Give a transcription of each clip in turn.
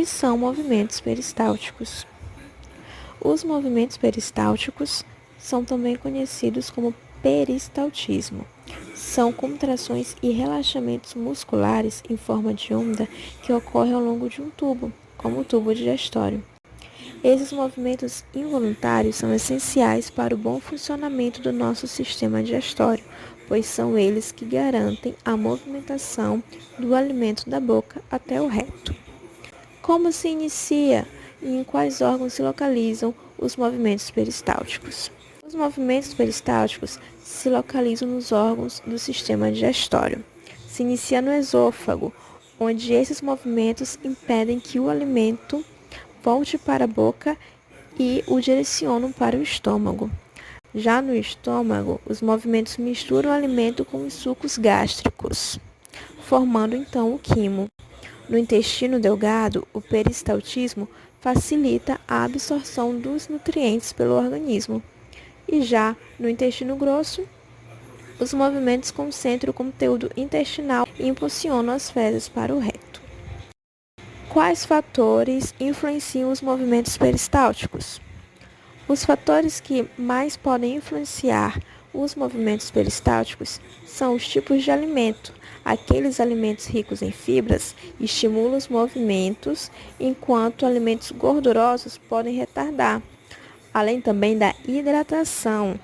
que são movimentos peristálticos? Os movimentos peristálticos são também conhecidos como peristaltismo. São contrações e relaxamentos musculares em forma de onda que ocorrem ao longo de um tubo, como o tubo digestório. Esses movimentos involuntários são essenciais para o bom funcionamento do nosso sistema digestório, pois são eles que garantem a movimentação do alimento da boca até o reto. Como se inicia e em quais órgãos se localizam os movimentos peristálticos? Os movimentos peristálticos se localizam nos órgãos do sistema digestório. Se inicia no esôfago, onde esses movimentos impedem que o alimento volte para a boca e o direcionam para o estômago. Já no estômago, os movimentos misturam o alimento com os sucos gástricos, formando então o quimo. No intestino delgado, o peristaltismo facilita a absorção dos nutrientes pelo organismo. E já no intestino grosso, os movimentos concentram o conteúdo intestinal e impulsionam as fezes para o reto. Quais fatores influenciam os movimentos peristálticos? Os fatores que mais podem influenciar os movimentos peristálticos são os tipos de alimento. Aqueles alimentos ricos em fibras estimulam os movimentos, enquanto alimentos gordurosos podem retardar, além também da hidratação.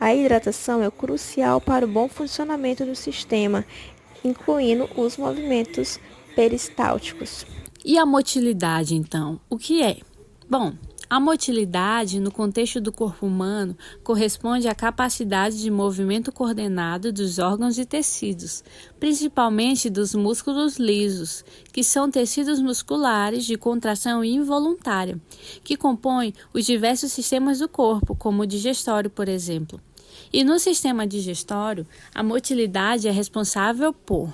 A hidratação é crucial para o bom funcionamento do sistema, incluindo os movimentos peristálticos. E a motilidade, então? O que é? Bom, a motilidade, no contexto do corpo humano, corresponde à capacidade de movimento coordenado dos órgãos e tecidos, principalmente dos músculos lisos, que são tecidos musculares de contração involuntária, que compõem os diversos sistemas do corpo, como o digestório, por exemplo. E no sistema digestório, a motilidade é responsável por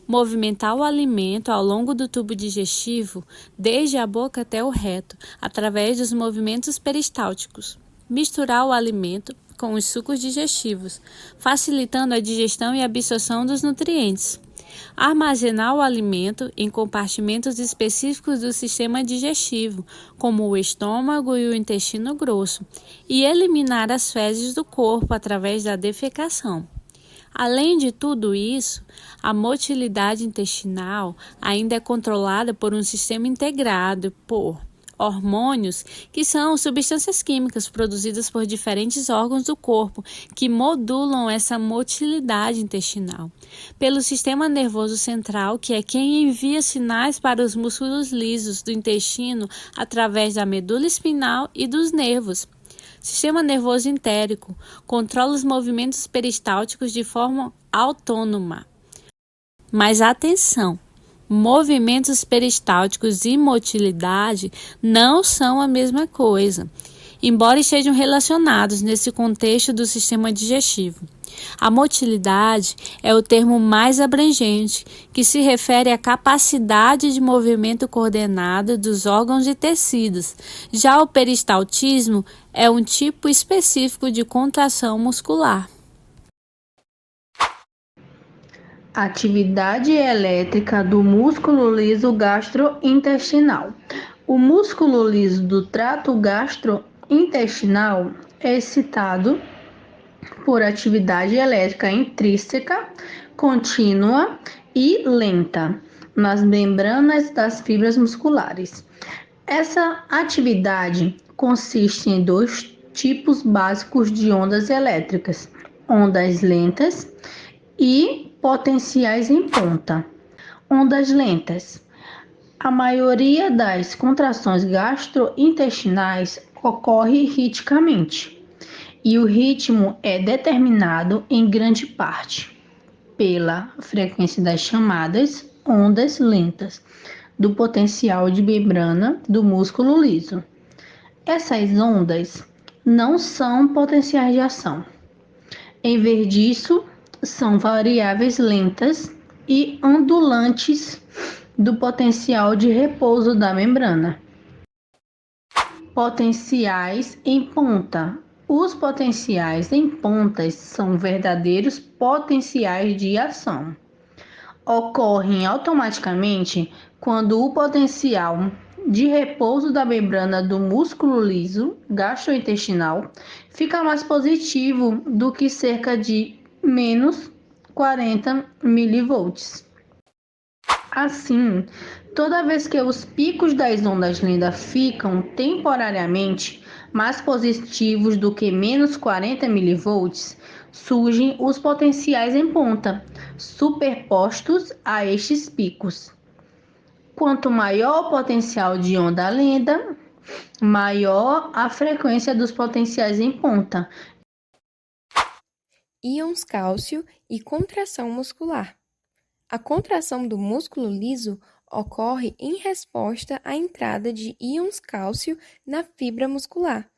movimentar o alimento ao longo do tubo digestivo, desde a boca até o reto, através dos movimentos peristálticos. Misturar o alimento com os sucos digestivos, facilitando a digestão e absorção dos nutrientes. Armazenar o alimento em compartimentos específicos do sistema digestivo, como o estômago e o intestino grosso, e eliminar as fezes do corpo através da defecação. Além de tudo isso, a motilidade intestinal ainda é controlada por um sistema integrado por hormônios, que são substâncias químicas produzidas por diferentes órgãos do corpo que modulam essa motilidade intestinal. Pelo sistema nervoso central, que é quem envia sinais para os músculos lisos do intestino através da medula espinhal e dos nervos. Sistema nervoso entérico controla os movimentos peristálticos de forma autônoma. Mas atenção! Movimentos peristálticos e motilidade não são a mesma coisa, embora estejam relacionados nesse contexto do sistema digestivo. A motilidade é o termo mais abrangente, que se refere à capacidade de movimento coordenado dos órgãos e tecidos. Já o peristaltismo é um tipo específico de contração muscular. Atividade elétrica do músculo liso gastrointestinal. O músculo liso do trato gastrointestinal é excitado por atividade elétrica intrínseca, contínua e lenta nas membranas das fibras musculares. Essa atividade consiste em dois tipos básicos de ondas elétricas: ondas lentas e potenciais em ponta. Ondas lentas. A maioria das contrações gastrointestinais ocorre ritmicamente, e o ritmo é determinado em grande parte pela frequência das chamadas ondas lentas do potencial de membrana do músculo liso. Essas ondas não são potenciais de ação. Em vez disso, são variáveis lentas e ondulantes do potencial de repouso da membrana. Potenciais em ponta. Os potenciais em pontas são verdadeiros potenciais de ação. Ocorrem automaticamente quando o potencial de repouso da membrana do músculo liso gastrointestinal fica mais positivo do que cerca de menos 40 milivolts. Assim, toda vez que os picos das ondas lambda ficam temporariamente mais positivos do que menos 40 milivolts, surgem os potenciais em ponta, superpostos a estes picos. Quanto maior o potencial de onda lambda, maior a frequência dos potenciais em ponta. Íons cálcio e contração muscular. A contração do músculo liso ocorre em resposta à entrada de íons cálcio na fibra muscular.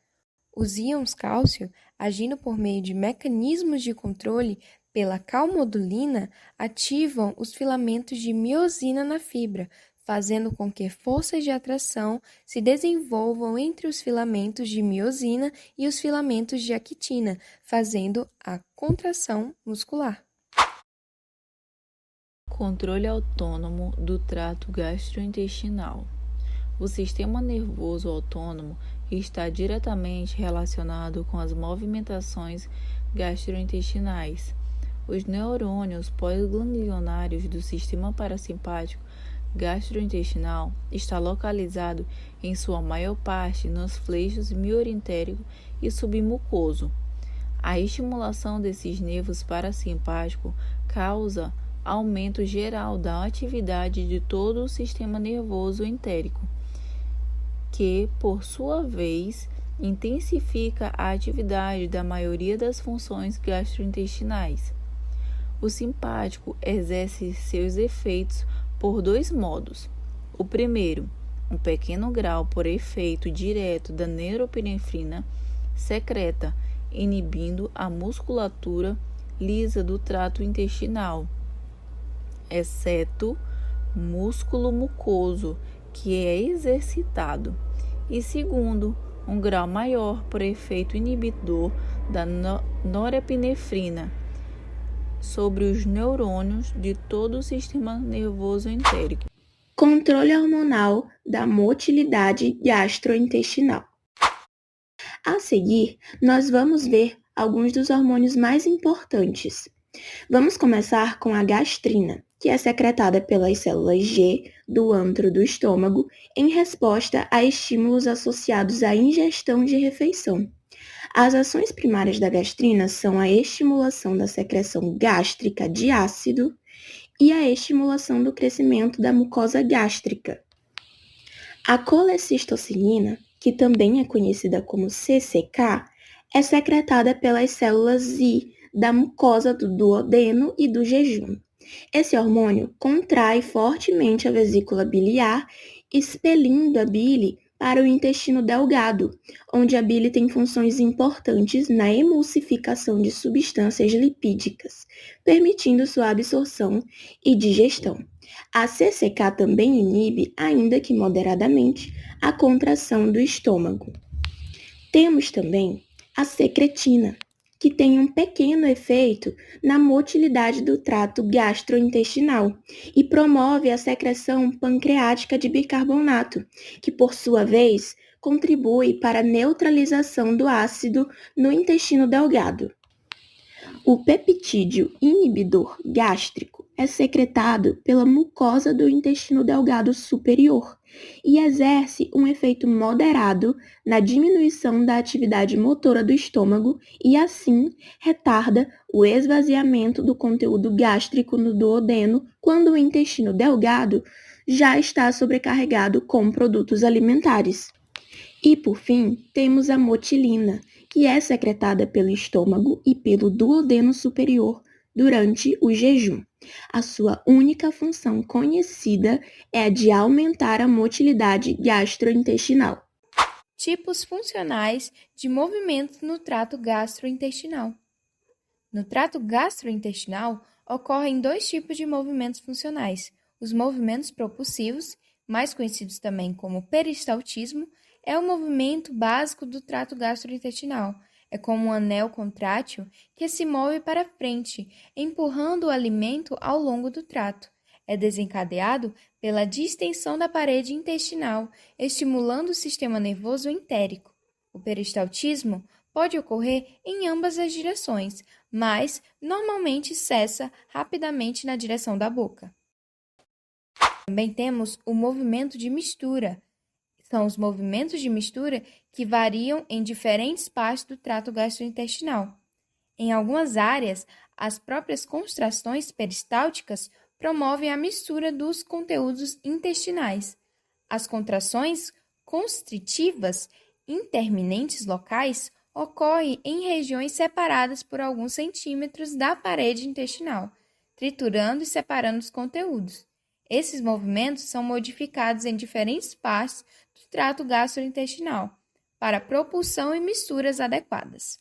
Os íons cálcio, agindo por meio de mecanismos de controle pela calmodulina, ativam os filamentos de miosina na fibra, fazendo com que forças de atração se desenvolvam entre os filamentos de miosina e os filamentos de actina, fazendo a contração muscular. Controle autônomo do trato gastrointestinal. O sistema nervoso autônomo está diretamente relacionado com as movimentações gastrointestinais. Os neurônios pós-ganglionários do sistema parasimpático gastrointestinal está localizado em sua maior parte nos flexos miorentérico e submucoso. A estimulação desses nervos parasimpáticos causa aumento geral da atividade de todo o sistema nervoso entérico, que, por sua vez, intensifica a atividade da maioria das funções gastrointestinais. O simpático exerce seus efeitos por dois modos. O primeiro, um pequeno grau por efeito direto da neuroepinefrina secreta, inibindo a musculatura lisa do trato intestinal, exceto músculo mucoso, que é exercitado. E segundo, um grau maior por efeito inibidor da norepinefrina sobre os neurônios de todo o sistema nervoso entérico. Controle hormonal da motilidade gastrointestinal. A seguir, nós vamos ver alguns dos hormônios mais importantes. Vamos começar com a gastrina, que é secretada pelas células G do antro do estômago em resposta a estímulos associados à ingestão de refeição. As ações primárias da gastrina são a estimulação da secreção gástrica de ácido e a estimulação do crescimento da mucosa gástrica. A colecistocilina, que também é conhecida como CCK, é secretada pelas células I da mucosa do duodeno e do jejum. Esse hormônio contrai fortemente a vesícula biliar, expelindo a bile para o intestino delgado, onde a bile tem funções importantes na emulsificação de substâncias lipídicas, permitindo sua absorção e digestão. A CCK também inibe, ainda que moderadamente, a contração do estômago. Temos também a secretina, que tem um pequeno efeito na motilidade do trato gastrointestinal e promove a secreção pancreática de bicarbonato, que por sua vez contribui para a neutralização do ácido no intestino delgado. O peptídeo inibidor gástrico é secretado pela mucosa do intestino delgado superior e exerce um efeito moderado na diminuição da atividade motora do estômago e, assim, retarda o esvaziamento do conteúdo gástrico no duodeno quando o intestino delgado já está sobrecarregado com produtos alimentares. E, por fim, temos a motilina, que é secretada pelo estômago e pelo duodeno superior durante o jejum. A sua única função conhecida é a de aumentar a motilidade gastrointestinal. Tipos funcionais de movimentos no trato gastrointestinal. No trato gastrointestinal, ocorrem dois tipos de movimentos funcionais. Os movimentos propulsivos, mais conhecidos também como peristaltismo, é o movimento básico do trato gastrointestinal. É como um anel contrátil que se move para frente, empurrando o alimento ao longo do trato. É desencadeado pela distensão da parede intestinal, estimulando o sistema nervoso entérico. O peristaltismo pode ocorrer em ambas as direções, mas normalmente cessa rapidamente na direção da boca. Também temos o movimento de mistura. São os movimentos de mistura que variam em diferentes partes do trato gastrointestinal. Em algumas áreas, as próprias contrações peristálticas promovem a mistura dos conteúdos intestinais. As contrações constritivas intermitentes locais ocorrem em regiões separadas por alguns centímetros da parede intestinal, triturando e separando os conteúdos. Esses movimentos são modificados em diferentes partes do trato gastrointestinal para propulsão e misturas adequadas.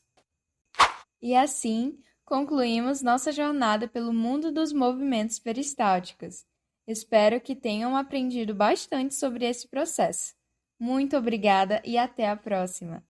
E assim, concluímos nossa jornada pelo mundo dos movimentos peristálticos. Espero que tenham aprendido bastante sobre esse processo. Muito obrigada e até a próxima!